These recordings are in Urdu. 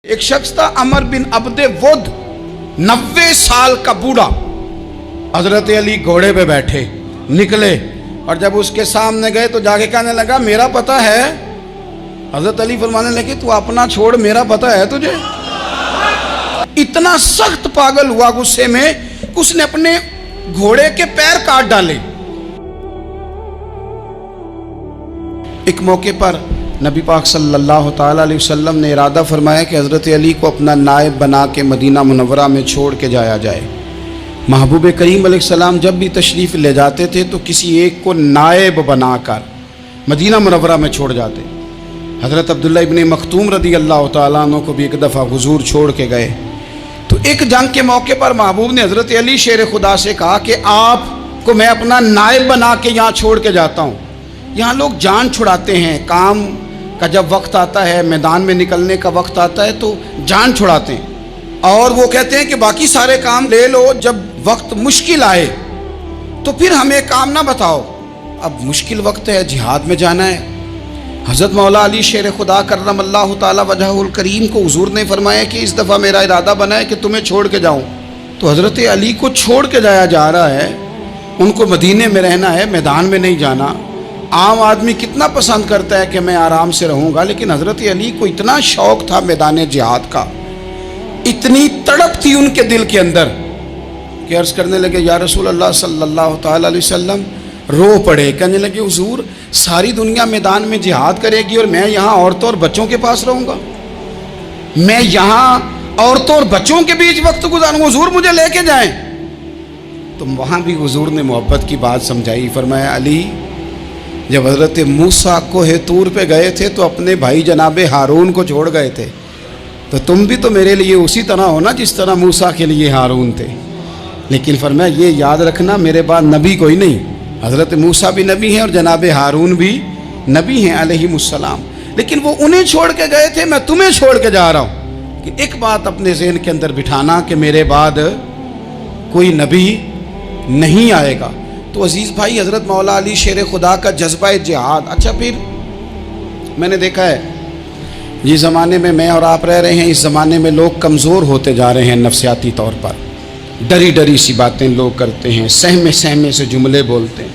ایک شخص تھا عمر بن عبد ود، 90 سال کا بوڑھا، حضرت علی گھوڑے پہ بیٹھے نکلے اور جب اس کے سامنے گئے تو جا کے کہنے لگا میرا پتہ ہے؟ حضرت علی فرمانے لگے تو اپنا چھوڑ، میرا پتہ ہے تجھے؟ اتنا سخت پاگل ہوا غصے میں اس نے اپنے گھوڑے کے پیر کاٹ ڈالے۔ ایک موقع پر نبی پاک صلی اللہ تعالیٰ علیہ وسلم نے ارادہ فرمایا کہ حضرت علی کو اپنا نائب بنا کے مدینہ منورہ میں چھوڑ کے جایا جائے۔ محبوب کریم علیہ السلام جب بھی تشریف لے جاتے تھے تو کسی ایک کو نائب بنا کر مدینہ منورہ میں چھوڑ جاتے۔ حضرت عبداللہ ابن مختوم رضی اللہ تعالیٰ عنہ کو بھی ایک دفعہ حضور چھوڑ کے گئے تو ایک جنگ کے موقع پر محبوب نے حضرت علی شیر خدا سے کہا کہ آپ کو میں اپنا نائب بنا کے یہاں چھوڑ کے جاتا ہوں۔ یہاں لوگ جان چھڑاتے ہیں، کام کا جب وقت آتا ہے، میدان میں نکلنے کا وقت آتا ہے تو جان چھڑاتے ہیں اور وہ کہتے ہیں کہ باقی سارے کام لے لو، جب وقت مشکل آئے تو پھر ہمیں کام نہ بتاؤ۔ اب مشکل وقت ہے، جہاد میں جانا ہے۔ حضرت مولا علی شیر خدا کرم اللہ تعالی وجہہ الکریم کو حضور نے فرمایا کہ اس دفعہ میرا ارادہ بنا ہے کہ تمہیں چھوڑ کے جاؤں۔ تو حضرت علی کو چھوڑ کے جایا جا رہا ہے، ان کو مدینے میں رہنا ہے، میدان میں نہیں جانا۔ عام آدمی کتنا پسند کرتا ہے کہ میں آرام سے رہوں گا، لیکن حضرت علی کو اتنا شوق تھا میدان جہاد کا، اتنی تڑپ تھی ان کے دل کے اندر کہ عرض کرنے لگے یا رسول اللہ صلی اللہ تعالیٰ علیہ وسلم، رو پڑے، کہنے لگے حضور ساری دنیا میدان میں جہاد کرے گی اور میں یہاں عورتوں اور بچوں کے پاس رہوں گا، میں یہاں عورتوں اور بچوں کے بیچ وقت گزاروں، حضور مجھے لے کے جائیں۔ تو وہاں بھی حضور نے محبت کی بات سمجھائی، فرمایا علی جب حضرت موسیٰ کوہ طور پہ گئے تھے تو اپنے بھائی جناب ہارون کو چھوڑ گئے تھے، تو تم بھی تو میرے لیے اسی طرح ہو نا جس طرح موسیٰ کے لیے ہارون تھے۔ لیکن فرمایا یہ یاد رکھنا میرے بعد نبی کوئی نہیں، حضرت موسیٰ بھی نبی ہیں اور جناب ہارون بھی نبی ہیں علیہم السلام، لیکن وہ انہیں چھوڑ کے گئے تھے، میں تمہیں چھوڑ کے جا رہا ہوں۔ کہ ایک بات اپنے ذہن کے اندر بٹھانا کہ میرے بعد کوئی نبی نہیں آئے گا۔ تو عزیز بھائی، حضرت مولا علی شیر خدا کا جذبہ جہاد۔ اچھا پھر میں نے دیکھا ہے جس زمانے میں میں اور آپ رہ رہے ہیں، اس زمانے میں لوگ کمزور ہوتے جا رہے ہیں نفسیاتی طور پر، ڈری ڈری سی باتیں لوگ کرتے ہیں، سہمے سہمے سے جملے بولتے ہیں،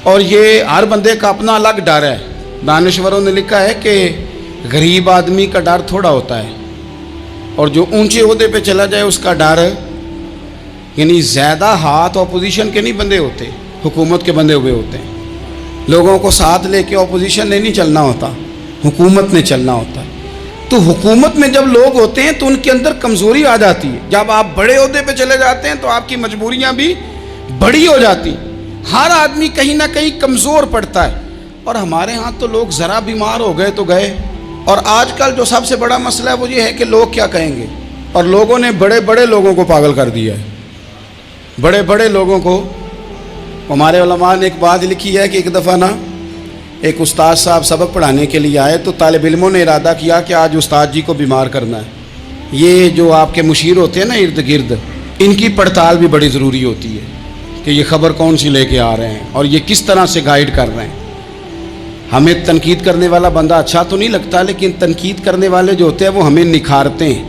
اور یہ ہر بندے کا اپنا الگ ڈر ہے۔ دانشوروں نے لکھا ہے کہ غریب آدمی کا ڈر تھوڑا ہوتا ہے اور جو اونچے عہدے پہ چلا جائے اس کا ڈر، یعنی زیادہ ہاتھ اپوزیشن کے نہیں بندے ہوتے، حکومت کے بندے ہوئے ہوتے ہیں۔ لوگوں کو ساتھ لے کے اپوزیشن نے نہیں چلنا ہوتا، حکومت نے چلنا ہوتا ہے۔ تو حکومت میں جب لوگ ہوتے ہیں تو ان کے اندر کمزوری آ جاتی ہے، جب آپ بڑے عہدے پہ چلے جاتے ہیں تو آپ کی مجبوریاں بھی بڑی ہو جاتی ہیں، ہر آدمی کہیں نہ کہیں کمزور پڑتا ہے۔ اور ہمارے ہاں تو لوگ ذرا بیمار ہو گئے تو گئے، اور آج کل جو سب سے بڑا مسئلہ ہے وہ یہ ہے کہ لوگ کیا کہیں گے، اور لوگوں نے بڑے بڑے لوگوں کو پاگل کر دیا ہے، بڑے بڑے لوگوں کو۔ ہمارے علماء نے ایک بات لکھی ہے کہ ایک دفعہ نا ایک استاد صاحب سبق پڑھانے کے لیے آئے تو طالب علموں نے ارادہ کیا کہ آج استاد جی کو بیمار کرنا ہے۔ یہ جو آپ کے مشیر ہوتے ہیں نا ارد گرد، ان کی پڑتال بھی بڑی ضروری ہوتی ہے کہ یہ خبر کون سی لے کے آ رہے ہیں اور یہ کس طرح سے گائیڈ کر رہے ہیں۔ ہمیں تنقید کرنے والا بندہ اچھا تو نہیں لگتا، لیکن تنقید کرنے والے جو ہوتے ہیں وہ ہمیں نکھارتے ہیں،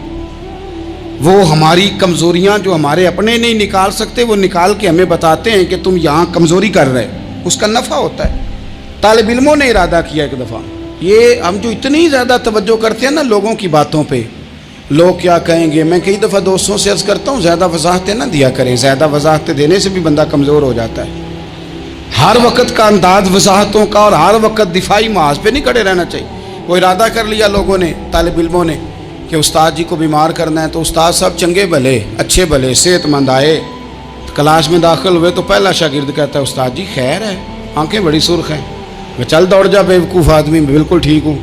وہ ہماری کمزوریاں جو ہمارے اپنے نہیں نکال سکتے وہ نکال کے ہمیں بتاتے ہیں کہ تم یہاں کمزوری کر رہے، اس کا نفع ہوتا ہے۔ طالب علموں نے ارادہ کیا ایک دفعہ، یہ ہم جو اتنی زیادہ توجہ کرتے ہیں نا لوگوں کی باتوں پہ، لوگ کیا کہیں گے، میں کئی دفعہ دوستوں سے عرض کرتا ہوں زیادہ وضاحتیں نہ دیا کریں، زیادہ وضاحتیں دینے سے بھی بندہ کمزور ہو جاتا ہے۔ ہر وقت کا انداز وضاحتوں کا اور ہر وقت دفاعی محاذ پہ نہیں کھڑے رہنا چاہیے۔ وہ ارادہ کر لیا لوگوں نے، طالب علموں نے، کہ استاد جی کو بیمار کرنا ہے، تو استاد صاحب چنگے بھلے اچھے بھلے صحت مند آئے، کلاس میں داخل ہوئے تو پہلا شاگرد کہتا ہے استاد جی خیر ہے، آنکھیں بڑی سرخ ہیں۔ میں چل دوڑ جا بیوقوف آدمی، میں بالکل ٹھیک ہوں،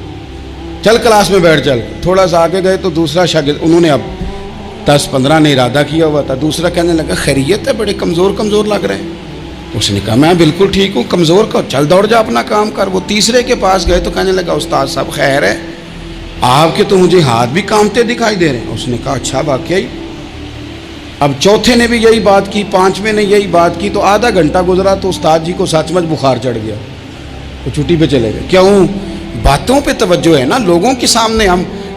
چل کلاس میں بیٹھ چل۔ تھوڑا سا آگے گئے تو دوسرا شاگرد، انہوں نے اب 10-15 نے ارادہ کیا ہوا تھا، دوسرا کہنے لگا خیریت ہے، بڑے کمزور کمزور لگ رہے ہیں۔ اس نے کہا میں بالکل ٹھیک ہوں، کمزور کا چل دوڑ جا اپنا کام کر۔ وہ تیسرے کے پاس گئے تو کہنے لگا استاد صاحب خیر ہے، آپ کے تو مجھے ہاتھ بھی کامتے دکھائی دے رہے ہیں۔ اس نے کہا اچھا واقعی۔ اب چوتھے نے بھی یہی بات کی، پانچویں نے یہی بات کی، تو آدھا گھنٹہ گزرا تو استاد جی کو سچ مچ بخار چڑھ گیا، وہ چھٹی پہ چلے گئے۔ کیوں؟ باتوں پہ توجہ ہے نا، لوگوں کے سامنے ہم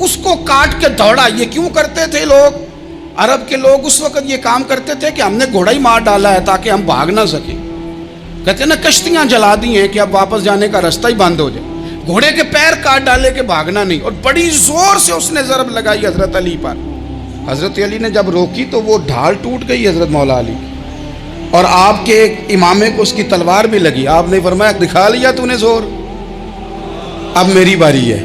اس کو کاٹ کے دوڑا. یہ کیوں کرتے تھے لوگ؟ عرب کے لوگ اس وقت یہ کام کرتے تھے کہ ہم نے گھوڑا ہی مار ڈالا ہے تاکہ ہم بھاگ نہ سکیں. کہتے ہیں نا کشتیاں جلا دی ہیں کہ اب واپس جانے کا راستہ ہی بند ہو جائے. گھوڑے کے پیر کاٹ ڈالے کہ بھاگنا نہیں. اور بڑی زور سے اس نے ضرب لگائی حضرت علی پر. حضرت علی نے جب روکی تو وہ ڈھال ٹوٹ گئی حضرت مولا علی کی. اور آپ کے امامے کو اس کی تلوار بھی لگی. آپ نے فرمایا دکھا لیا تو نے زور, اب میری باری ہے.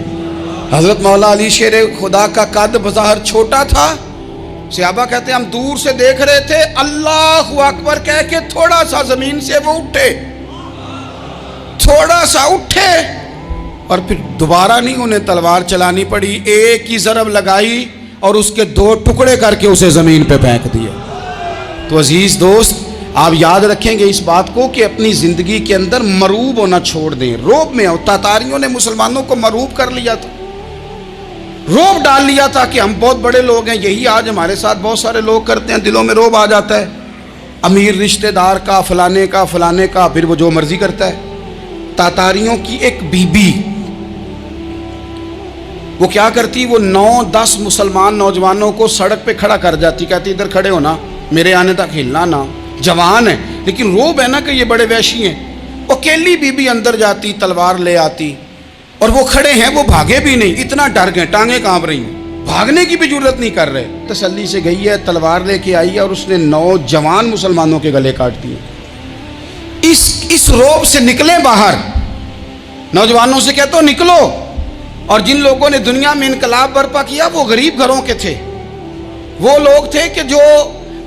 حضرت مولا علی شیر خدا کا قد بظاہر چھوٹا تھا. صحابہ کہتے ہیں ہم دور سے دیکھ رہے تھے, اللہ اکبر کہہ کے تھوڑا سا زمین سے وہ اٹھے, تھوڑا سا اٹھے, اور پھر دوبارہ نہیں انہیں تلوار چلانی پڑی. ایک ہی ضرب لگائی اور اس کے 2 ٹکڑے کر کے اسے زمین پہ پھینک دیے. تو عزیز دوست, آپ یاد رکھیں گے اس بات کو کہ اپنی زندگی کے اندر مروب ہونا چھوڑ دیں. روب میں تاتاریوں نے مسلمانوں کو مروب کر لیا تھا, روب ڈال لیا تھا کہ ہم بہت بڑے لوگ ہیں. یہی آج ہمارے ساتھ بہت سارے لوگ کرتے ہیں. دلوں میں روب آ جاتا ہے, امیر رشتہ دار کا, فلانے کا, فلانے کا, پھر وہ جو مرضی کرتا ہے. تاتاریوں کی ایک بی بی وہ کیا کرتی, وہ 9-10 مسلمان نوجوانوں کو سڑک پہ کھڑا کر جاتی. کہتی ادھر کھڑے ہونا, میرے آنے تک ہلنا نہ. جوان ہے لیکن روب ہے نا کہ یہ بڑے وحشی ہیں. اکیلی بی بی اندر جاتی, تلوار لے آتی, اور وہ کھڑے ہیں, وہ بھاگے بھی نہیں, اتنا ڈر گئے, ٹانگیں کانپ رہی ہیں, بھاگنے کی بھی جرت نہیں کر رہے. تسلی سے گئی ہے, تلوار لے کے آئی ہے, اور اس نے 9 جوان مسلمانوں کے گلے کاٹ دیے. اس روب سے نکلے باہر. نوجوانوں سے کہتا ہوں نکلو. اور جن لوگوں نے دنیا میں انقلاب برپا کیا وہ غریب گھروں کے تھے. وہ لوگ تھے کہ جو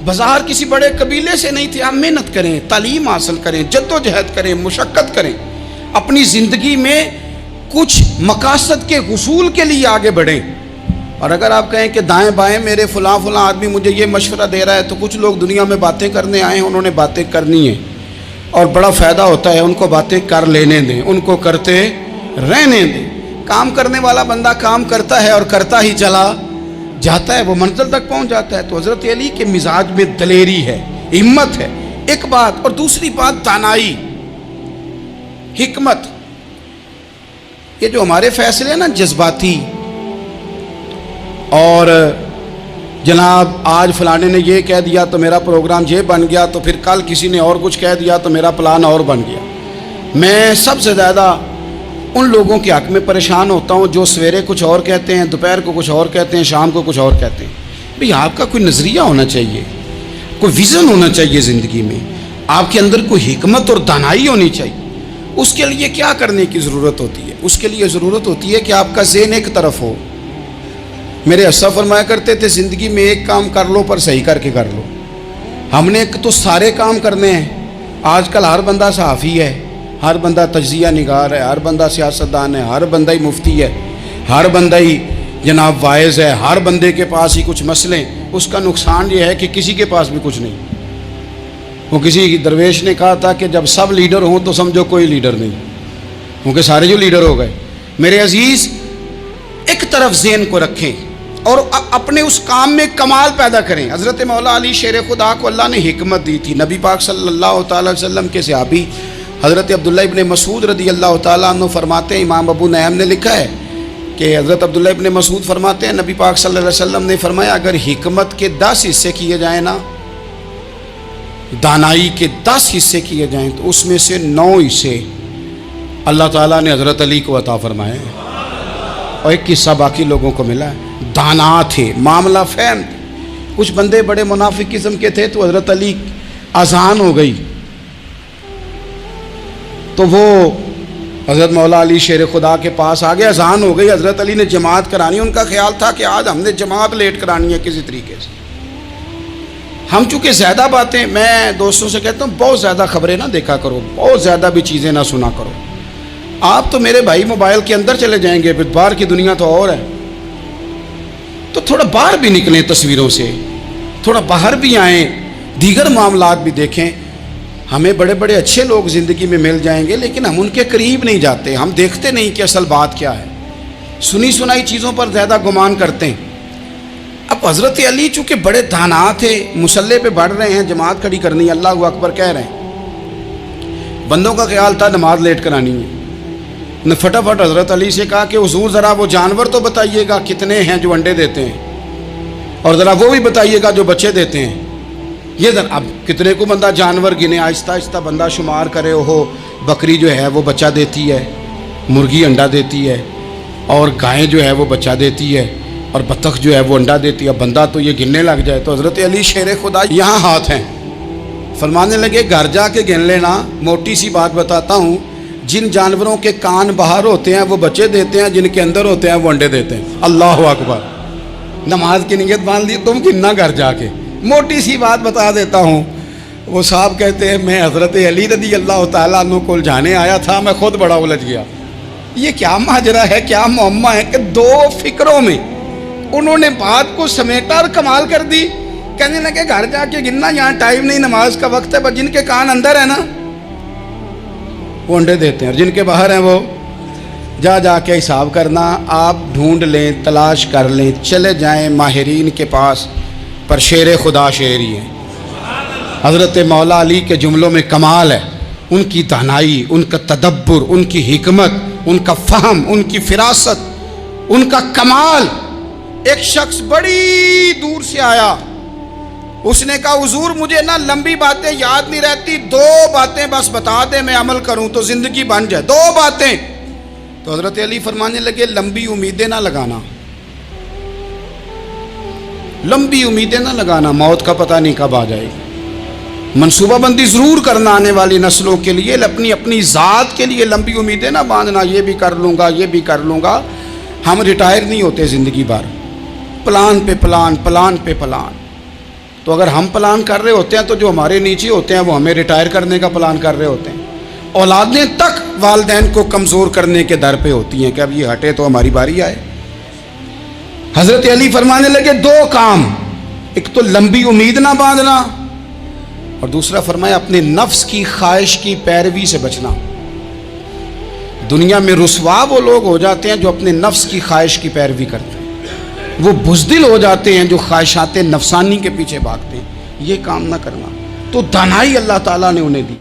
بظاہر کسی بڑے قبیلے سے نہیں تھے. آپ محنت کریں, تعلیم حاصل کریں, جد و جہد کریں, مشقت کریں, اپنی زندگی میں کچھ مقاصد کے حصول کے لیے آگے بڑھیں. اور اگر آپ کہیں کہ دائیں بائیں میرے فلاں آدمی مجھے یہ مشورہ دے رہا ہے, تو کچھ لوگ دنیا میں باتیں کرنے آئے ہیں, انہوں نے باتیں کرنی ہیں اور بڑا فائدہ ہوتا ہے. ان کو باتیں کر لینے دیں, ان کو کرتے رہنے دیں. کام کرنے والا بندہ کام کرتا ہے اور کرتا ہی چلا جاتا ہے, وہ منزل تک پہنچ جاتا ہے. تو حضرت علی کے مزاج میں دلیری ہے, ہمت ہے, ایک بات. اور دوسری بات دانائی, حکمت. یہ جو ہمارے فیصلے ہیں نا جذباتی, اور جناب آج فلانے نے یہ کہہ دیا تو میرا پروگرام یہ بن گیا, تو پھر کل کسی نے اور کچھ کہہ دیا تو میرا پلان اور بن گیا. میں سب سے زیادہ ان لوگوں کے حق میں پریشان ہوتا ہوں جو سویرے کچھ اور کہتے ہیں, دوپہر کو کچھ اور کہتے ہیں, شام کو کچھ اور کہتے ہیں. بھئی آپ کا کوئی نظریہ ہونا چاہیے, کوئی ویژن ہونا چاہیے زندگی میں, آپ کے اندر کوئی حکمت اور دانائی ہونی چاہیے. اس کے لیے کیا کرنے کی ضرورت ہوتی ہے؟ اس کے لیے ضرورت ہوتی ہے کہ آپ کا ذہن ایک طرف ہو. میرے اسا فرمایا کرتے تھے زندگی میں ایک کام کر لو پر صحیح کر کے کر لو. ہم نے تو سارے کام کرنے ہیں. آج کل ہر بندہ صحافی ہے, ہر بندہ تجزیہ نگار ہے, ہر بندہ سیاستدان ہے, ہر بندہ ہی مفتی ہے, ہر بندہ ہی جناب واعظ ہے, ہر بندے کے پاس ہی کچھ مسئلے. اس کا نقصان یہ ہے کہ کسی کے پاس بھی کچھ نہیں. وہ کسی درویش نے کہا تھا کہ جب سب لیڈر ہوں تو سمجھو کوئی لیڈر نہیں, کیونکہ سارے جو لیڈر ہو گئے. میرے عزیز, ایک طرف ذہن کو رکھیں اور اپنے اس کام میں کمال پیدا کریں. حضرت مولا علی شیر خدا کو اللہ نے حکمت دی تھی. نبی پاک صلی اللہ تعالی وسلم کے صحابی حضرت عبداللہ ابن مسعود رضی اللہ تعالیٰ عنہ فرماتے ہیں, امام ابو نعیم نے لکھا ہے کہ حضرت عبداللہ ابن مسعود فرماتے ہیں نبی پاک صلی اللہ علیہ وسلم نے فرمایا اگر حکمت کے 10 حصے کیے جائیں نا, دانائی کے 10 حصے کیے جائیں, تو اس میں سے 9 حصے اللہ تعالیٰ نے حضرت علی کو عطا فرمائے ہیں, اور ایک حصہ باقی لوگوں کو ملا ہے. دانا تھے, معاملہ فہم تھے. کچھ بندے بڑے منافق قسم کے تھے, تو حضرت علی اذان ہو گئی تو وہ حضرت مولا علی شیر خدا کے پاس آ گئے. اذان ہو گئی, حضرت علی نے جماعت کرانی. ان کا خیال تھا کہ آج ہم نے جماعت لیٹ کرانی ہے کسی طریقے سے. ہم چونکہ زیادہ باتیں, میں دوستوں سے کہتا ہوں بہت زیادہ خبریں نہ دیکھا کرو, بہت زیادہ بھی چیزیں نہ سنا کرو. آپ تو میرے بھائی موبائل کے اندر چلے جائیں گے, پھر باہر کی دنیا تو اور ہے. تو تھوڑا باہر بھی نکلیں تصویروں سے, تھوڑا باہر بھی آئیں, دیگر معاملات بھی دیکھیں. ہمیں بڑے بڑے اچھے لوگ زندگی میں مل جائیں گے, لیکن ہم ان کے قریب نہیں جاتے. ہم دیکھتے نہیں کہ اصل بات کیا ہے, سنی سنائی چیزوں پر زیادہ گمان کرتے ہیں. اب حضرت علی چونکہ بڑے دانا تھے, مصلے پہ بڑھ رہے ہیں, جماعت کھڑی کرنی ہے, اللہ اکبر کہہ رہے ہیں. بندوں کا خیال تھا نماز لیٹ کرانی ہے. نے فٹافٹ حضرت علی سے کہا کہ حضور ذرا وہ جانور تو بتائیے گا کتنے ہیں جو انڈے دیتے ہیں، اور ذرا وہ بھی بتائیے گا جو بچے دیتے ہیں۔ یہ ذرا اب کتنے کو بندہ جانور گنے، آہستہ آہستہ بندہ شمار کرے، ہو بکری جو ہے وہ بچہ دیتی ہے، مرغی انڈا دیتی ہے، اور گائیں جو ہے وہ بچہ دیتی ہے، اور بطخ جو ہے وہ انڈا دیتی ہے۔ بندہ تو یہ گننے لگ جائے تو حضرت علی شیر خدا یہاں ہاتھ ہیں، فرمانے لگے گھر جا کے گن لینا، موٹی سی بات بتاتا ہوں، جن جانوروں کے کان باہر ہوتے ہیں وہ بچے دیتے ہیں، جن کے اندر ہوتے ہیں وہ انڈے دیتے ہیں۔ اللہ اکبر، نماز کی نیت باندھ لی، تم گننا گھر جا کے۔ موٹی سی بات بتا دیتا ہوں، وہ صاحب کہتے ہیں میں حضرت علی رضی اللہ تعالیٰ عنہ کو جانے آیا تھا، میں خود بڑا الجھ گیا، یہ کیا ماجرا ہے، کیا معمہ ہے کہ دو فکروں میں انہوں نے بات کو سمیٹا اور کمال کر دی۔ کہنے لگے گھر جا کے گننا، یہاں ٹائم نہیں، نماز کا وقت ہے، پر جن کے کان اندر ہے نا وہ انڈے دیتے ہیں، اور جن کے باہر ہیں وہ جا کے حساب کرنا۔ آپ ڈھونڈ لیں، تلاش کر لیں، چلے جائیں ماہرین کے پاس، پر شیر خدا شیر ہی ہے۔ حضرت مولا علی کے جملوں میں کمال ہے، ان کی دانائی، ان کا تدبر، ان کی حکمت، ان کا فہم، ان کی فراست، ان کا کمال۔ ایک شخص بڑی دور سے آیا، اس نے کہا حضور مجھے نا لمبی باتیں یاد نہیں رہتی، دو باتیں بس بتا دیں میں عمل کروں تو زندگی بن جائے، دو باتیں۔ تو حضرت علی فرمانے لگے لمبی امیدیں نہ لگانا، لمبی امیدیں نہ لگانا، موت کا پتہ نہیں کب آ جائے گی۔ منصوبہ بندی ضرور کرنا آنے والی نسلوں کے لیے، اپنی ذات کے لیے لمبی امیدیں نہ باندھنا، یہ بھی کر لوں گا، یہ بھی کر لوں گا۔ ہم ریٹائر نہیں ہوتے زندگی بھر، پلان پہ پلان، پلان پہ پلان۔ تو اگر ہم پلان کر رہے ہوتے ہیں تو جو ہمارے نیچے ہوتے ہیں وہ ہمیں ریٹائر کرنے کا پلان کر رہے ہوتے ہیں۔ اولادیں تک والدین کو کمزور کرنے کے در پہ ہوتی ہیں کہ اب یہ ہٹے تو ہماری باری آئے۔ حضرت علی فرمانے لگے دو کام، ایک تو لمبی امید نہ باندھنا، اور دوسرا فرمایا اپنے نفس کی خواہش کی پیروی سے بچنا۔ دنیا میں رسوا وہ لوگ ہو جاتے ہیں جو اپنے نفس کی خواہش کی پیروی کرتے ہیں، وہ بزدل ہو جاتے ہیں جو خواہشات نفسانی کے پیچھے بھاگتے ہیں۔ یہ کام نہ کرنا، تو دانائی اللہ تعالیٰ نے انہیں دی۔